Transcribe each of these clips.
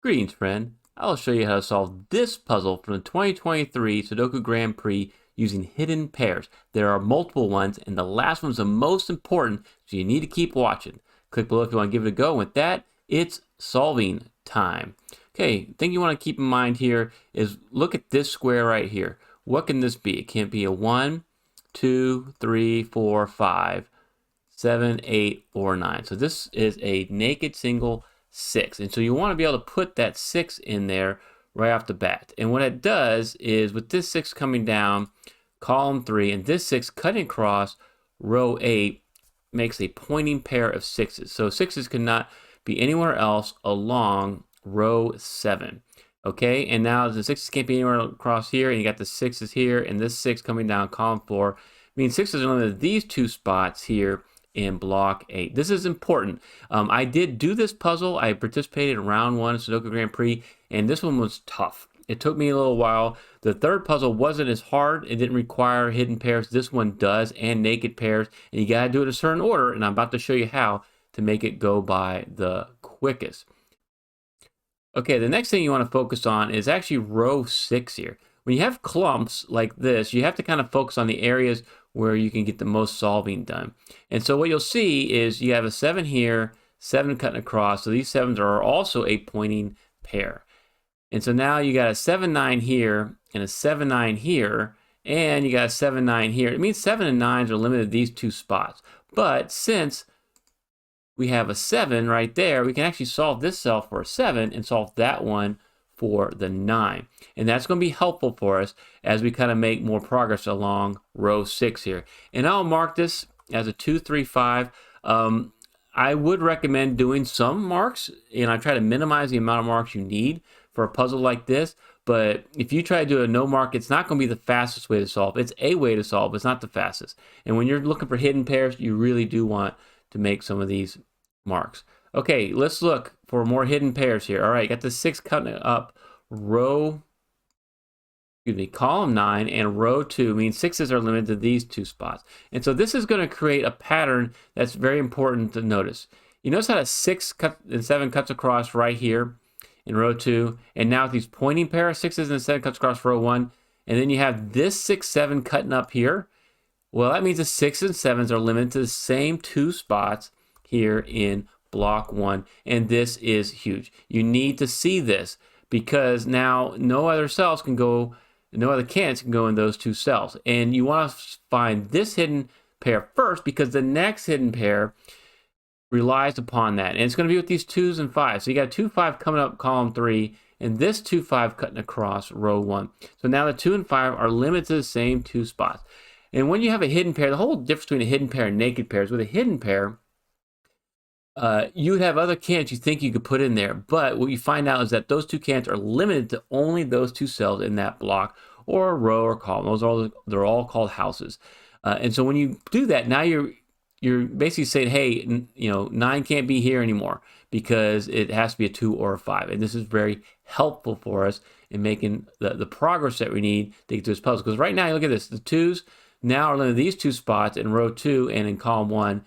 Greetings, friend. I'll show you how to solve this puzzle from the 2023 Sudoku Grand Prix using hidden pairs. There are multiple ones, and the last one's the most important, so you need to keep watching. Click below if you want to give it a go. And with that, it's solving time. Okay, thing you want to keep in mind here is look at this square right here. What can this be? It can't be a 1, 2, 3, 4, 5, 7, 8, or 9. So this is a naked single 6, and so you want to be able to put that 6 in there right off the bat. And what it does is with this 6 coming down column 3 and this 6 cutting across row 8 makes a pointing pair of 6s. So 6s cannot be anywhere else along row 7. Okay, and now the 6s can't be anywhere across here, and you got the 6s here, and this 6 coming down column 4 means 6s are limited to these two spots here in block 8. This is important. I did do this puzzle. I participated in round 1 of Sudoku Grand Prix, and this one was tough. It took me a little while. The third puzzle wasn't as hard. It didn't require hidden pairs. This one does, and naked pairs, and you got to do it in a certain order, and I'm about to show you how to make it go by the quickest. Okay, the next thing you want to focus on is actually row 6 here. When you have clumps like this, you have to kind of focus on the areas where you can get the most solving done. And so what you'll see is you have a 7 here, 7 cutting across. So these 7s are also a pointing pair. And so now you got a 7, 9 here and a 7, 9 here, and you got a 7, 9 here. It means 7 and 9s are limited to these two spots. But since we have a 7 right there, we can actually solve this cell for a 7 and solve that one for the 9. And that's going to be helpful for us as we kind of make more progress along row 6 here. And I'll mark this as a 2, 3, 5. I would recommend doing some marks, and I try to minimize the amount of marks you need for a puzzle like this. But if you try to do a no mark, it's not going to be the fastest way to solve. It's a way to solve, it's not the fastest. And when you're looking for hidden pairs, you really do want to make some of these marks. Okay, let's look for more hidden pairs here. All right, got the 6 cutting up column 9, and row 2 means 6s are limited to these two spots. And so this is going to create a pattern that's very important to notice. You notice how a 6 and 7 cuts across right here in row 2, and now these pointing pair of 6s and 7 cuts across row 1, and then you have this 6, 7 cutting up here. Well, that means the 6s and 7s are limited to the same two spots here in block 1, and this is huge. You need to see this because now no other cells can go, no other candidates can go in those two cells. And you want to find this hidden pair first because the next hidden pair relies upon that. And it's going to be with these 2s and 5s. So you got 2, 5 coming up column 3, and this 2, 5 cutting across row 1. So now the 2 and 5 are limited to the same two spots. And when you have a hidden pair, the whole difference between a hidden pair and naked pairs, with a hidden pair, you would have other cans you think you could put in there, but what you find out is that those two cans are limited to only those two cells in that block or row or column. They're all called houses. And so when you do that, now you're basically saying, hey, 9 can't be here anymore because it has to be a 2 or a 5. And this is very helpful for us in making the progress that we need to get to this puzzle. Because right now, you look at this, the 2s now are limited to these two spots in row 2 and in column 1.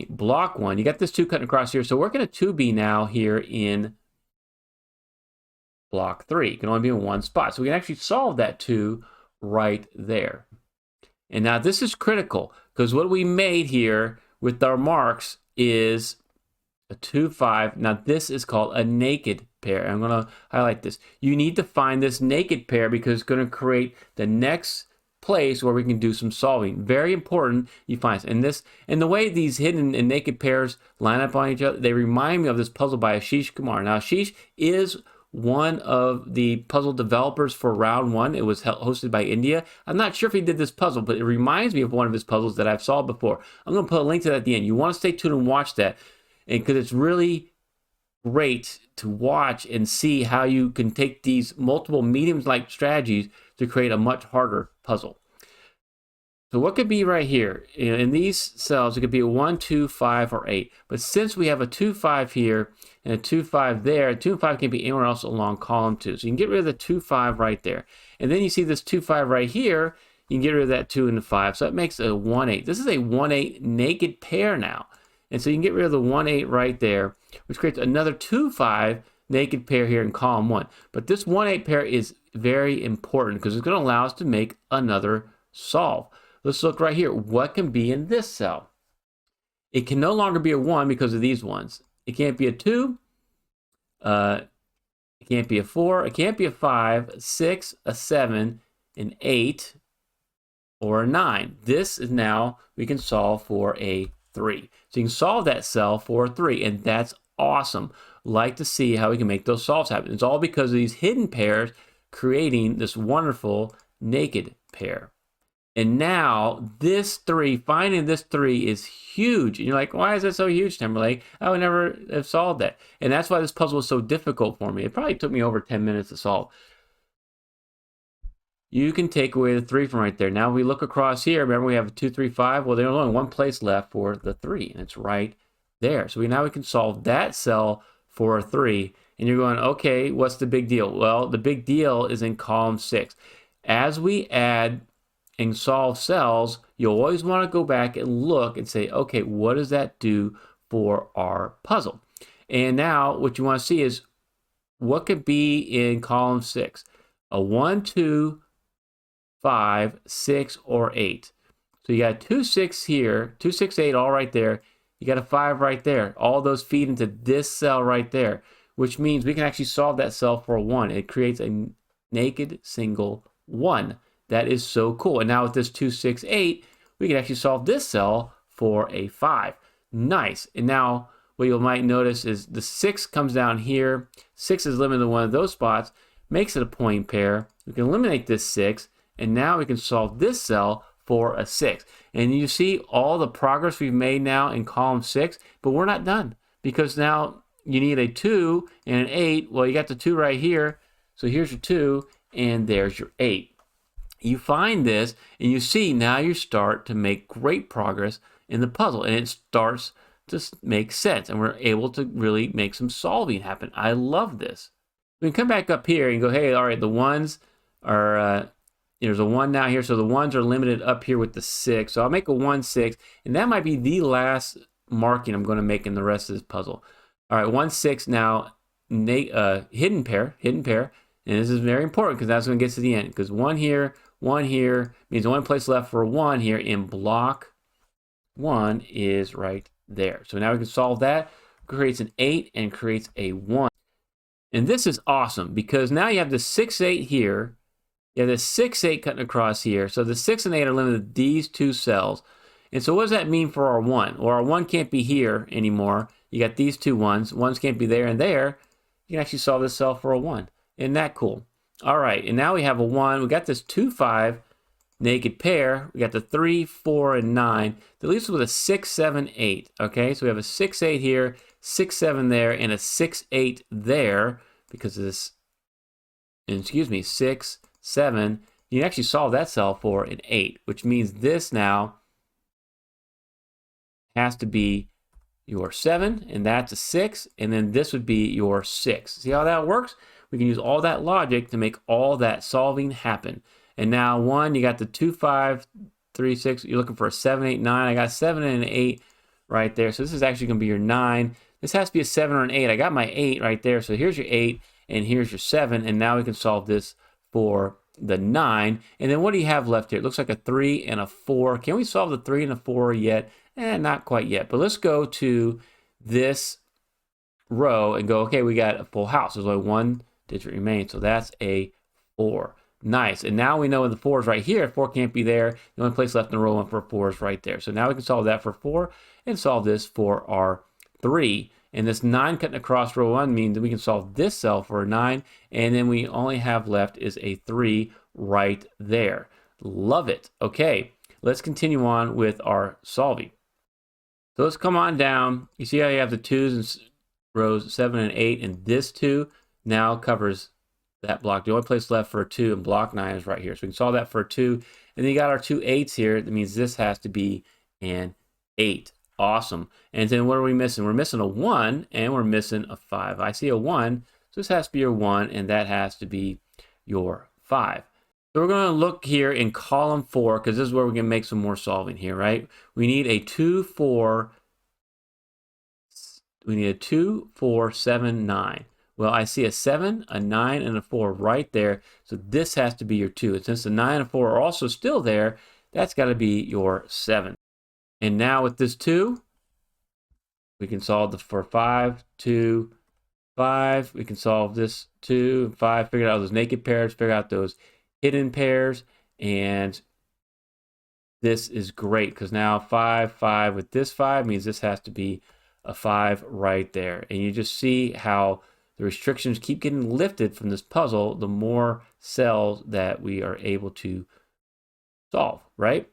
Block 1. You got this 2 cutting across here. So we're going to 2B now here in block 3. It can only be in one spot. So we can actually solve that 2 right there. And now this is critical because what we made here with our marks is a 2, 5. Now this is called a naked pair. I'm going to highlight this. You need to find this naked pair because it's going to create the next place where we can do some solving. Very important you find this. And the way these hidden and naked pairs line up on each other, they remind me of this puzzle by Ashish Kumar. Now Ashish is one of the puzzle developers for round 1. It was hosted by India. I'm not sure if he did this puzzle, but it reminds me of one of his puzzles that I've solved before. I'm going to put a link to that at the end. You want to stay tuned and watch that, and because it's really great to watch and see how you can take these multiple mediums-like strategies to create a much harder puzzle. So what could be right here? In these cells, it could be a 1, 2, 5, or 8. But since we have a 2, 5 here and a 2, 5 there, 2 and 5 can't be anywhere else along column 2. So you can get rid of the 2, 5 right there. And then you see this 2, 5 right here. You can get rid of that 2 and the 5. So that makes a 1, 8. This is a 1, 8 naked pair now. And so you can get rid of the 1, 8 right there, which creates another 2, 5 naked pair here in column 1. But this 1, 8 pair is very important because it's going to allow us to make another solve. Let's look right here. What can be in this cell? It can no longer be a 1 because of these ones. It can't be a 2. It can't be a 4. It can't be a 5, a 6, a 7, an 8, or a 9. This is now we can solve for a 3. So you can solve that cell for a 3, and that's awesome. Like to see how we can make those solves happen. It's all because of these hidden pairs creating this wonderful naked pair. And now this 3, finding this 3 is huge. And you're like, why is that so huge, Timberlake? I would never have solved that. And that's why this puzzle was so difficult for me. It probably took me over 10 minutes to solve. You can take away the 3 from right there. Now we look across here. Remember we have a 2, 3, 5. Well, there's only one place left for the 3, and it's right there. So now we can solve that cell for a 3. And you're going, okay, what's the big deal? Well, the big deal is in column 6. As we add and solve cells, you'll always want to go back and look and say, okay, what does that do for our puzzle? And now what you want to see is what could be in column 6? A 1, 2, 5, 6, or 8. So you got 2, 6 here, 2, 6, 8 all right there. You got a 5 right there. All those feed into this cell right there, which means we can actually solve that cell for a 1. It creates a naked single 1. That is so cool. And now with this 2, 6, 8, we can actually solve this cell for a 5. Nice. And now what you might notice is the 6 comes down here. 6 is limited to one of those spots, makes it a pointing pair. We can eliminate this 6, and now we can solve this cell for a 6. And you see all the progress we've made now in column 6, but we're not done because now you need a 2 and an 8. Well, you got the 2 right here. So here's your 2, and there's your 8. You find this and you see now you start to make great progress in the puzzle, and it starts to make sense, and we're able to really make some solving happen. I love this. We can come back up here and go, hey, all right, the ones are, there's a 1 now here, so the ones are limited up here with the 6. So I'll make a 1, 6, and that might be the last marking I'm going to make in the rest of this puzzle. All right, 1, 6 now, hidden pair, and this is very important because that's when it gets to the end, because 1 here means the only place left for 1 here in block 1 is right there. So now we can solve that. Creates an 8 and creates a 1. And this is awesome because now you have the 6, 8 here. You have the 6, 8 cutting across here. So the 6 and 8 are limited to these 2 cells. And so what does that mean for our 1? Well, our 1 can't be here anymore. You got these 2 ones. Ones can't be there and there. You can actually solve this cell for a 1. Isn't that cool? All right, and now we have a 1. We got this 2, 5 naked pair. We got the 3, 4, and 9. That leaves us with a 6, 7, 8. Okay, so we have a 6, 8 here, 6, 7 there, and a 6, 8 there because of this, and excuse me, 6, 7. You can actually solve that cell for an 8, which means this now has to be your 7, and that's a 6, and then this would be your 6. See how that works? We can use all that logic to make all that solving happen. And now 1, you got the 2, 5, 3, 6. You're looking for a 7, 8, 9. I got 7 and an 8 right there. So this is actually going to be your 9. This has to be a 7 or an 8. I got my 8 right there. So here's your 8 and here's your 7. And now we can solve this for the 9. And then what do you have left here? It looks like a 3 and a 4. Can we solve the 3 and a 4 yet? Not quite yet. But let's go to this row and go, okay, we got a full house. There's only one digit remains. So that's a 4. Nice. And now we know the 4 is right here. 4 can't be there. The only place left in the row 1 for 4 is right there. So now we can solve that for 4 and solve this for our 3. And this 9 cutting across row 1 means that we can solve this cell for a 9. And then we only have left is a 3 right there. Love it. Okay, let's continue on with our solving. So let's come on down. You see how you have the 2s and rows 7 and 8, and this 2 now covers that block. The only place left for a 2 in block 9 is right here. So we can solve that for a 2. And then you got our 2 8s here. That means this has to be an 8. Awesome. And then what are we missing? We're missing a 1 and we're missing a 5. I see a 1, so this has to be your 1, and that has to be your 5. So we're going to look here in column 4 because this is where we can make some more solving here, right? We need a 2, 4 We need a 2, 4, 7, 9. Well, I see a 7, a 9, and a 4 right there. So this has to be your 2. And since the 9 and 4 are also still there, that's got to be your 7. And now with this 2, we can solve for 5, 2, 5. We can solve this 2 and 5, figure out those naked pairs, figure out those hidden pairs, and this is great because now 5, 5 with this 5 means this has to be a 5 right there. And you just see how the restrictions keep getting lifted from this puzzle, the more cells that we are able to solve, right?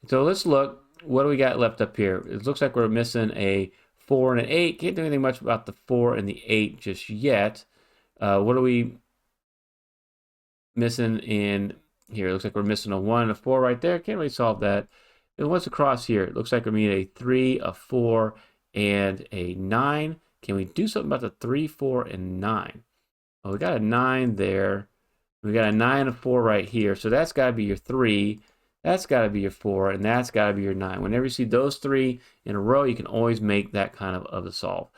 So let's look, what do we got left up here? It looks like we're missing a 4 and an 8. Can't do anything much about the 4 and the 8 just yet. What are we missing in here? It looks like we're missing a 1 and a 4 right there. Can't really solve that. And what's across here? It looks like we need a 3, a 4, and a 9. Can we do something about the 3, 4, and 9? Well, we got a 9 there. We got a 9 and a 4 right here. So that's got to be your 3. That's got to be your 4. And that's got to be your 9. Whenever you see those 3 in a row, you can always make that kind of a solve.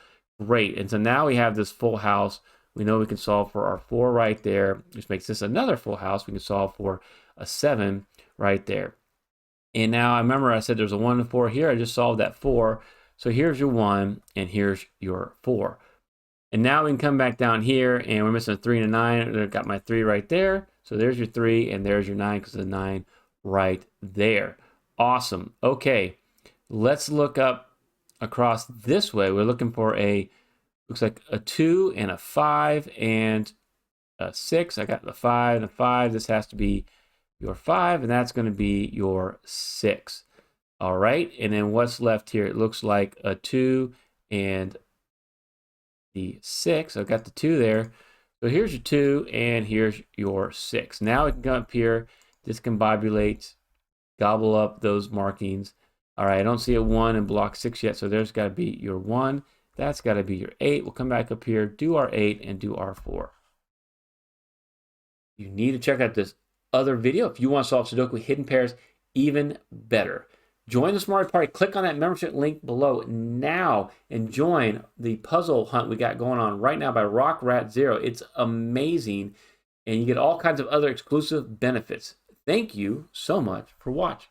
Great. And so now we have this full house. We know we can solve for our 4 right there, which makes this another full house. We can solve for a 7 right there. And now I remember I said there's a 1 and 4 here. I just solved that 4. So here's your 1 and here's your 4. And now we can come back down here and we're missing a 3 and a 9. I've got my 3 right there. So there's your 3 and there's your 9 because of the 9 right there. Awesome. Okay, let's look up across this way. We're looking for looks like a 2 and a 5 and a 6. I got the 5 and a 5. This has to be your 5 and that's going to be your 6. All right, and then what's left here? It looks like a 2 and the 6. I've got the 2 there. So here's your 2 and here's your 6. Now we can come up here, discombobulate, gobble up those markings. All right, I don't see a 1 in block 6 yet, so there's got to be your 1. That's got to be your 8. We'll come back up here, do our 8, and do our 4. You need to check out this other video if you want to solve Sudoku hidden pairs even better. Join the Smart Party. Click on that membership link below now and join the puzzle hunt we got going on right now by Rock Rat Zero. It's amazing, and you get all kinds of other exclusive benefits. Thank you so much for watching.